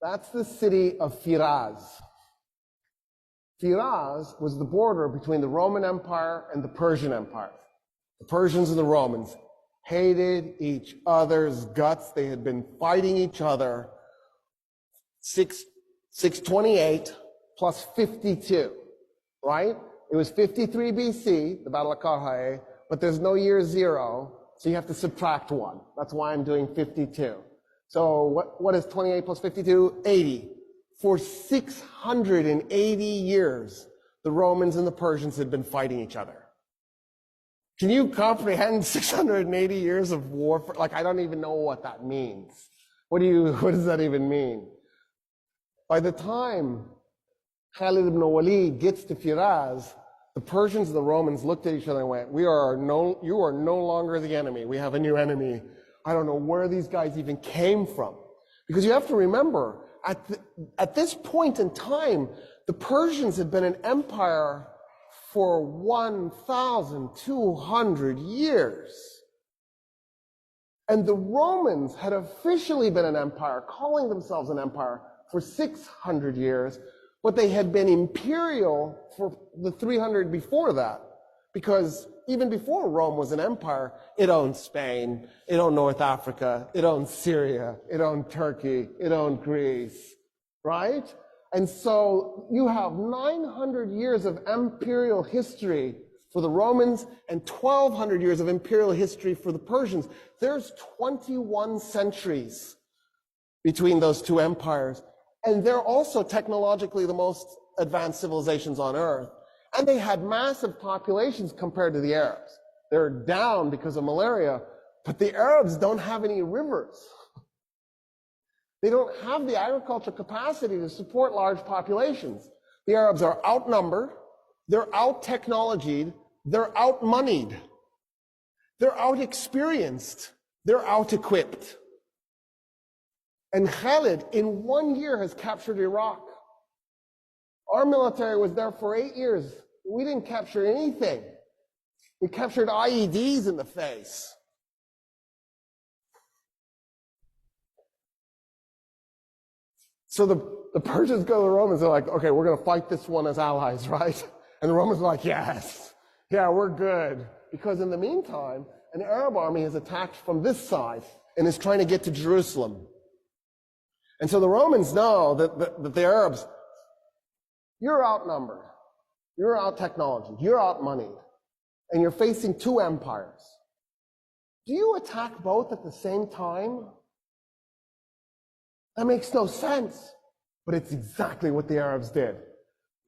That's the city of Firaz. Firaz was the border between the Roman Empire and the Persian Empire. The Persians and the Romans hated each other's guts. They had been fighting each other 628 plus 52, right? It was 53 BC, the Battle of Karhae, but there's no year zero, so you have to subtract one. That's why I'm doing 52. So what is 28 plus 52? 80. For 680 years, the Romans and the Persians had been fighting each other. Can you comprehend 680 years of warfare? Like, I don't even know what that means. What does that even mean? By the time Khalid ibn Walid gets to Firaz, the Persians and the Romans looked at each other and went, you are no longer the enemy. We have a new enemy. I don't know where these guys even came from. Because you have to remember, at this point in time, the Persians had been an empire for 1,200 years. And the Romans had officially been an empire, calling themselves an empire, for 600 years, but they had been imperial for the 300 before that. Because even before Rome was an empire, it owned Spain, it owned North Africa, it owned Syria, it owned Turkey, it owned Greece, right? And so you have 900 years of imperial history for the Romans and 1,200 years of imperial history for the Persians. There's 21 centuries between those two empires. And they're also technologically the most advanced civilizations on Earth. And they had massive populations compared to the Arabs. They're down because of malaria, but the Arabs don't have any rivers. They don't have the agricultural capacity to support large populations. The Arabs are outnumbered, they're out-technologied, they're out-moneyed, they're out-experienced, they're out-equipped. And Khalid, in 1 year, has captured Iraq. Our military was there for 8 years. We didn't capture anything. We captured IEDs in the face. So the Persians go to the Romans, they're like, okay, we're going to fight this one as allies, right? And the Romans are like, yes, yeah, we're good. Because in the meantime, an Arab army has attacked from this side and is trying to get to Jerusalem. And so the Romans know that the Arabs, you're outnumbered, you're out-technology, you're out-moneyed, and you're facing two empires. Do you attack both at the same time? That makes no sense, but it's exactly what the Arabs did.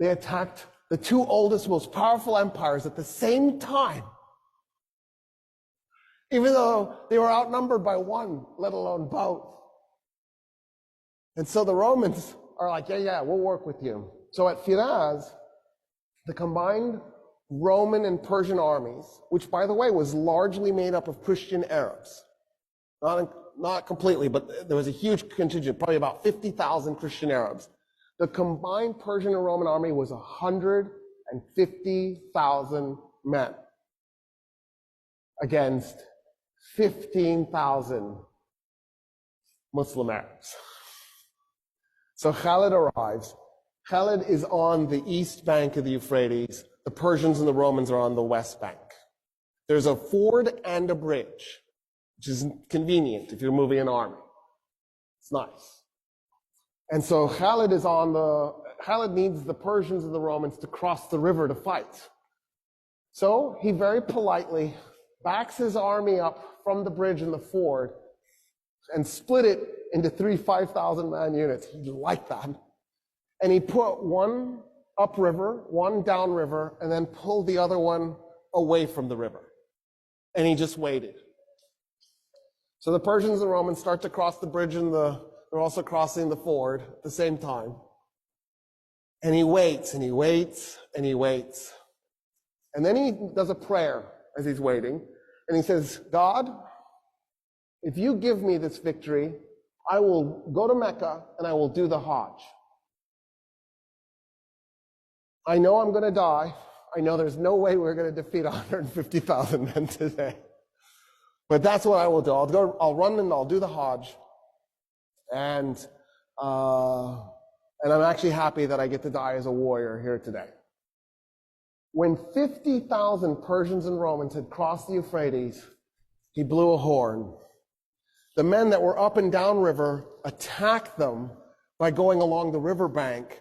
They attacked the two oldest, most powerful empires at the same time, even though they were outnumbered by one, let alone both. And so the Romans are like, yeah, we'll work with you. So at Firaz, the combined Roman and Persian armies, which by the way was largely made up of Christian Arabs, not completely, but there was a huge contingent, probably about 50,000 Christian Arabs. The combined Persian and Roman army was 150,000 men against 15,000 Muslim Arabs. So Khalid arrives. Khalid is on the east bank of the Euphrates. The Persians and the Romans are on the west bank. There's a ford and a bridge, which is convenient if you're moving an army. It's nice. And so Khalid needs the Persians and the Romans to cross the river to fight. So he very politely backs his army up from the bridge and the ford and split it into three 5,000-man units. He liked that. And he put one upriver, one downriver, and then pulled the other one away from the river. And he just waited. So the Persians and the Romans start to cross the bridge and they're also crossing the ford at the same time. And he waits, and he waits, and he waits. And then he does a prayer as he's waiting. And he says, God, if you give me this victory, I will go to Mecca and I will do the Hajj. I know I'm going to die. I know there's no way we're going to defeat 150,000 men today. But that's what I will do. I'll run and I'll do the Hajj. And And I'm actually happy that I get to die as a warrior here today. When 50,000 Persians and Romans had crossed the Euphrates, he blew a horn. The men that were up and down river attacked them by going along the riverbank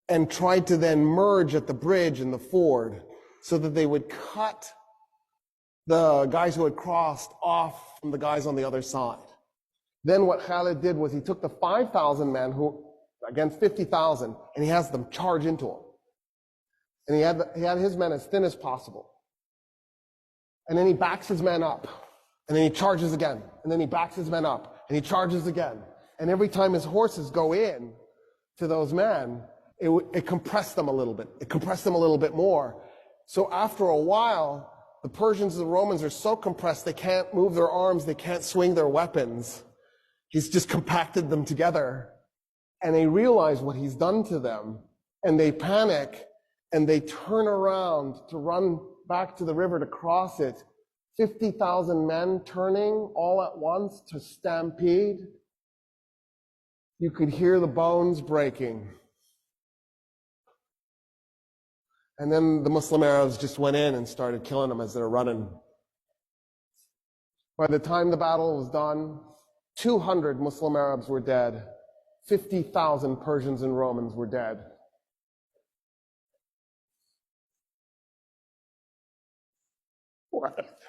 and tried to then merge at the bridge and the ford so that they would cut the guys who had crossed off from the guys on the other side. Then what Khalid did was he took the 5,000 men who against 50,000 and he has them charge into him. And he had his men as thin as possible. And then he backs his men up. And then he charges again. And then he backs his men up. And he charges again. And every time his horses go in to those men, it compressed them a little bit. It compressed them a little bit more. So after a while, the Persians and the Romans are so compressed they can't move their arms, they can't swing their weapons. He's just compacted them together. And they realize what he's done to them. And they panic. And they turn around to run back to the river to cross it. 50,000 men turning all at once to stampede. You could hear the bones breaking. And then the Muslim Arabs just went in and started killing them as they're running. By the time the battle was done, 200 Muslim Arabs were dead. 50,000 Persians and Romans were dead.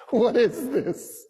What is this?